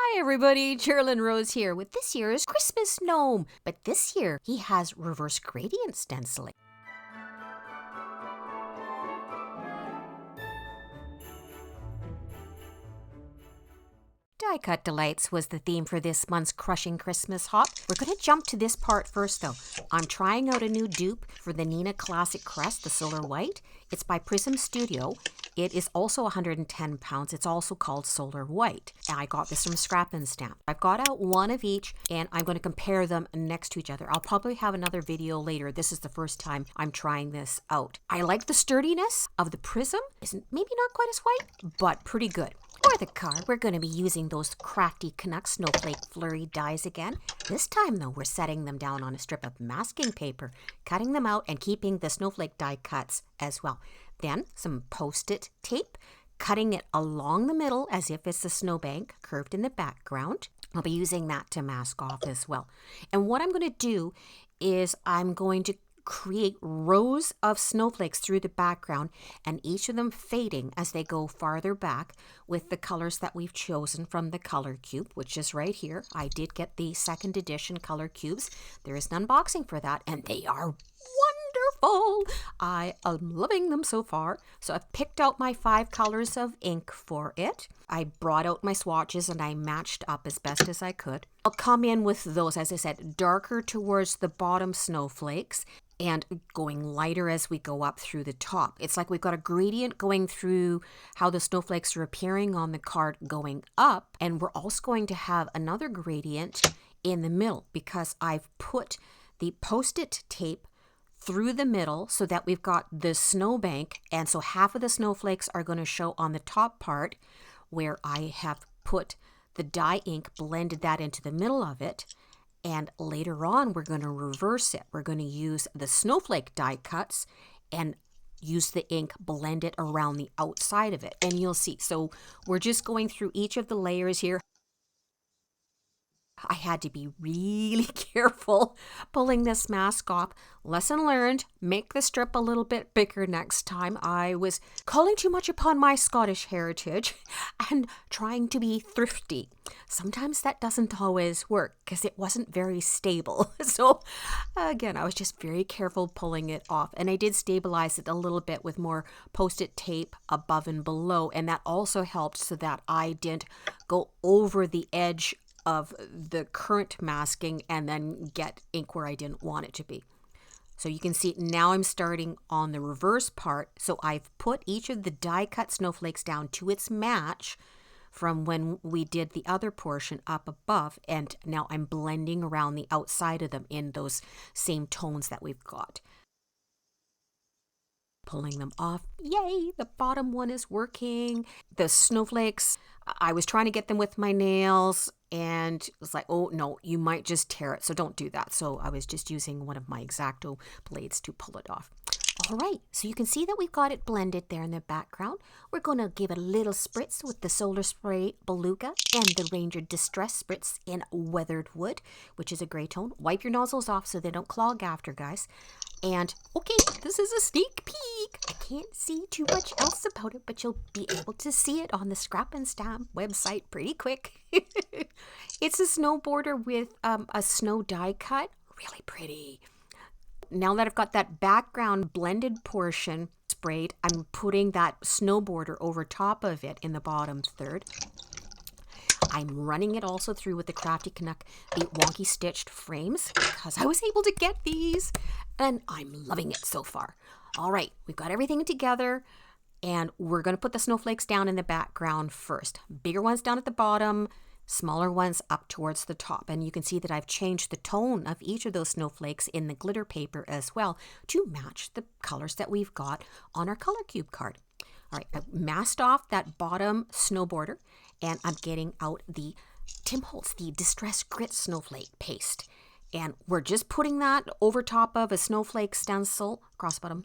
Hi everybody, Geraldine Rose here with this year's Christmas gnome. But this year he has reverse gradient stenciling. Die Cut Delights was the theme for this month's Crushing Christmas Hop. We're going to jump to this part first though. I'm trying out a new dupe for the Nina Classic Crest, the Solar White. It's by Prism Studio. It is also 110 pounds. It's also called Solar White. And I got this from Scrap and Stamp. I've got out one of each and I'm going to compare them next to each other. I'll probably have another video later. This is the first time I'm trying this out. I like the sturdiness of the Prism. Isn't maybe not quite as white, but pretty good. For the card, we're going to be using those Crafty Canuck Snowflake Flurry dies again. This time, though, we're setting them down on a strip of masking paper, cutting them out and keeping the snowflake die cuts as well. Then, some Post-it tape, cutting it along the middle as if it's a snowbank curved in the background. I'll be using that to mask off as well. And what I'm going to do is I'm going to create rows of snowflakes through the background and each of them fading as they go farther back with the colors that we've chosen from the color cube, which is right here. I did get the second edition color cubes. There is an unboxing for that and they are wonderful. I am loving them so far. So I've picked out my 5 colors of ink for it. I brought out my swatches and I matched up as best as I could. I'll come in with those, as I said, darker towards the bottom snowflakes and going lighter as we go up through the top. It's like we've got a gradient going through how the snowflakes are appearing on the card going up, and we're also going to have another gradient in the middle because I've put the Post-it tape through the middle so that we've got the snowbank, and so half of the snowflakes are going to show on the top part where I have put the dye ink, blended that into the middle of it. And later on, we're going to reverse it. We're going to use the snowflake die cuts and use the ink, blend it around the outside of it. And you'll see. So we're just going through each of the layers here. I had to be really careful pulling this mask off. Lesson learned, make the strip a little bit bigger next time. I was calling too much upon my Scottish heritage and trying to be thrifty. Sometimes that doesn't always work because it wasn't very stable. So again, I was just very careful pulling it off. And I did stabilize it a little bit with more Post-it tape above and below. And that also helped so that I didn't go over the edge of the current masking and then get ink where I didn't want it to be. So you can see now I'm starting on the reverse part. So I've put each of the die cut snowflakes down to its match from when we did the other portion up above, and now I'm blending around the outside of them in those same tones that we've got. Pulling them off. Yay, the bottom one is working. The snowflakes, I was trying to get them with my nails and it was like, oh no, you might just tear it. So don't do that. So I was just using one of my X-Acto blades to pull it off. All right, so you can see that we've got it blended there in the background. We're going to give it a little spritz with the Solar Spray Beluga and the Ranger Distress Spritz in Weathered Wood, which is a gray tone. Wipe your nozzles off so they don't clog after, guys. And okay, this is a sneak peek. I can't see too much else about it, but you'll be able to see it on the Scrap and Stamp website pretty quick. It's a snowboarder with a snow die cut. Really pretty. Now that I've got that background blended portion sprayed, I'm putting that snowboarder over top of it in the bottom third. I'm running it also through with the Crafty Canuck, the wonky stitched frames, because I was able to get these and I'm loving it so far. All right, we've got everything together and we're going to put the snowflakes down in the background first. Bigger ones down at the bottom, smaller ones up towards the top. And you can see that I've changed the tone of each of those snowflakes in the glitter paper as well to match the colors that we've got on our color cube card. All right, I've masked off that bottom snowboarder and I'm getting out the Tim Holtz, the Distress Grit Snowflake Paste. And we're just putting that over top of a snowflake stencil, cross bottom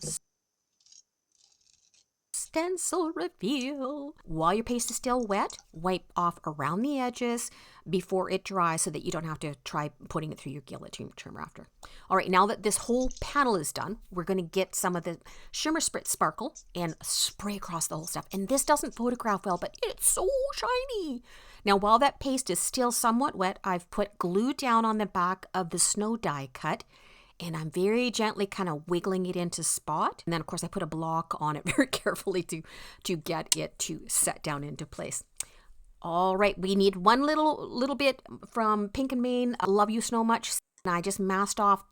stencil reveal. While your paste is still wet, wipe off around the edges before it dries so that you don't have to try putting it through your guillotine trimmer after. All right, now that this whole panel is done, we're going to get some of the Shimmer Spritz Sparkle and spray across the whole stuff. And this doesn't photograph well, but it's so shiny. Now, while that paste is still somewhat wet, I've put glue down on the back of the snow die cut, and I'm very gently kind of wiggling it into spot. And then, of course, I put a block on it very carefully to get it to set down into place. All right, we need one little bit from Pink and Main, I Love You So Much. And I just masked off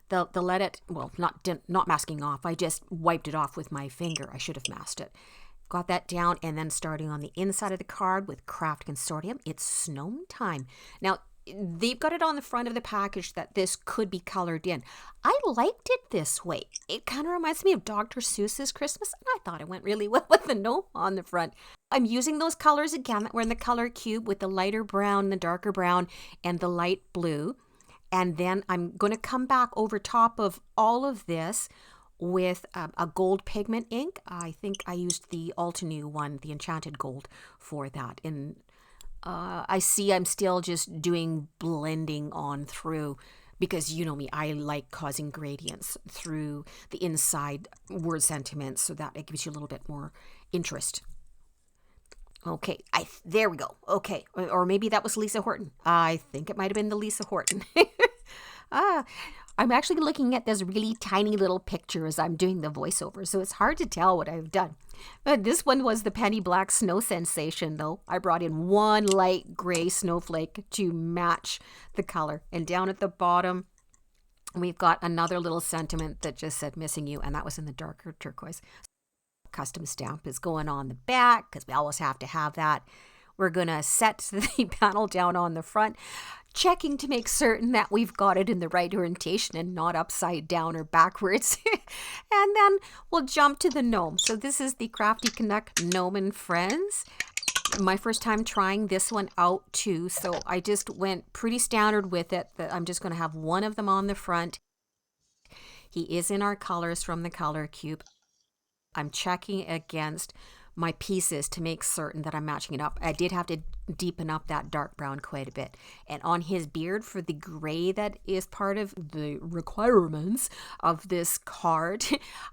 the let it, well, not masking off. I just wiped it off with my finger. I should have masked it. Got that down, and then starting on the inside of the card with Craft Consortium, it's snow time. Now, they've got it on the front of the package that this could be colored in. I liked it this way. It kind of reminds me of Dr. Seuss's Christmas, and I thought it went really well with the gnome on the front. I'm using those colors again that were in the color cube with the lighter brown, the darker brown, and the light blue. And then I'm going to come back over top of all of this with a gold pigment ink. I think I used the Altenew one, the Enchanted Gold, for that. And I see I'm still just doing blending on through, because you know me, I like causing gradients through the inside word sentiments so that it gives you a little bit more interest. Okay, there we go. Okay, or maybe that was Lisa Horton. I think it might have been the Lisa Horton. I'm actually looking at this really tiny little picture as I'm doing the voiceover, so it's hard to tell what I've done. This one was the Penny Black Snow Sensation, though. I brought in one light gray snowflake to match the color. And down at the bottom, we've got another little sentiment that just said missing you, and that was in the darker turquoise. Custom stamp is going on the back because we always have to have that. We're going to set the panel down on the front, checking to make certain that we've got it in the right orientation and not upside down or backwards. And then we'll jump to the gnome. So this is the Crafty Canuck Gnome and Friends. My first time trying this one out too, so I just went pretty standard with it. I'm just going to have one of them on the front. He is in our colors from the color cube. I'm checking against my pieces to make certain that I'm matching it up. I did have to deepen up that dark brown quite a bit. And on his beard, for the gray that is part of the requirements of this card,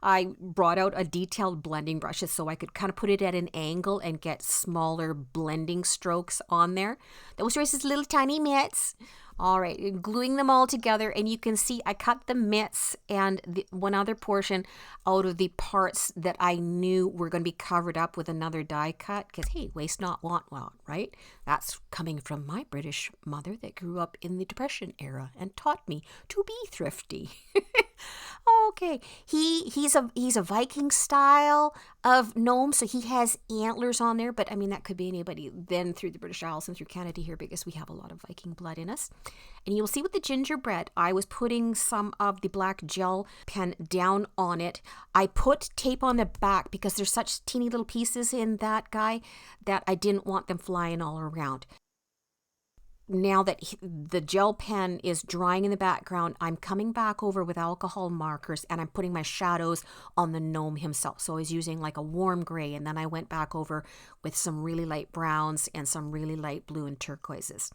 I brought out a detailed blending brushes so I could kind of put it at an angle and get smaller blending strokes on there. Those are his little tiny mitts. All right, gluing them all together, and you can see I cut the mitts and one other portion out of the parts that I knew were going to be covered up with another die cut, because, hey, waste not, want not, right? That's coming from my British mother that grew up in the Depression era and taught me to be thrifty. Okay, he's a Viking style of gnome, so he has antlers on there, but I mean that could be anybody then through the British Isles and through Canada here, because we have a lot of Viking blood in us. And you'll see with the gingerbread, I was putting some of the black gel pen down on it. I put tape on the back because there's such teeny little pieces in that guy that I didn't want them flying all around. Now that the gel pen is drying in the background, I'm coming back over with alcohol markers and I'm putting my shadows on the gnome himself. So I was using like a warm gray, and then I went back over with some really light browns and some really light blue and turquoises.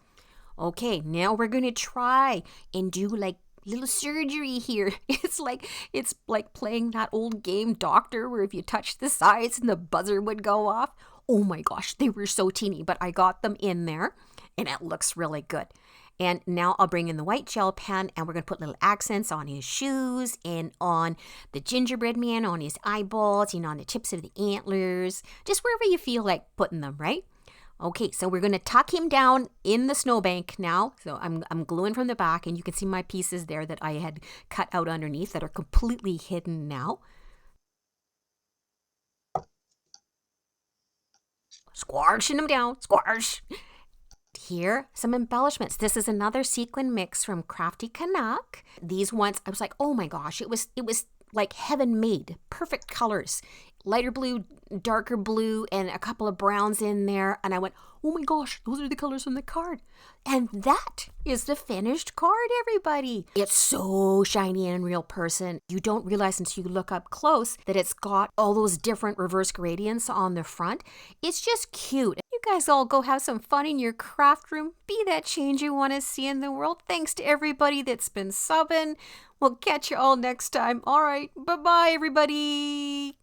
Okay, now we're going to try and do like little surgery here. It's like playing that old game Doctor where if you touch the sides and the buzzer would go off. Oh my gosh, they were so teeny, but I got them in there. And it looks really good. And now I'll bring in the white gel pen, and we're going to put little accents on his shoes and on the gingerbread man, on his eyeballs, and on the tips of the antlers, just wherever you feel like putting them, right? Okay, so we're going to tuck him down in the snowbank now. So I'm gluing from the back, and you can see my pieces there that I had cut out underneath that are completely hidden now. Squashing them down, squash. Here, some embellishments. This is another sequin mix from Crafty Canuck. These ones, I was like, oh my gosh, it was like heaven made. Perfect colors. Lighter blue, darker blue, and a couple of browns in there. And I went, oh my gosh, those are the colors from the card. And that is the finished card, everybody. It's so shiny and in real person. You don't realize until you look up close that it's got all those different reverse gradients on the front. It's just cute. You guys all go have some fun in your craft room. Be that change you want to see in the world. Thanks to everybody that's been subbing. We'll catch you all next time. All right. Bye-bye, everybody.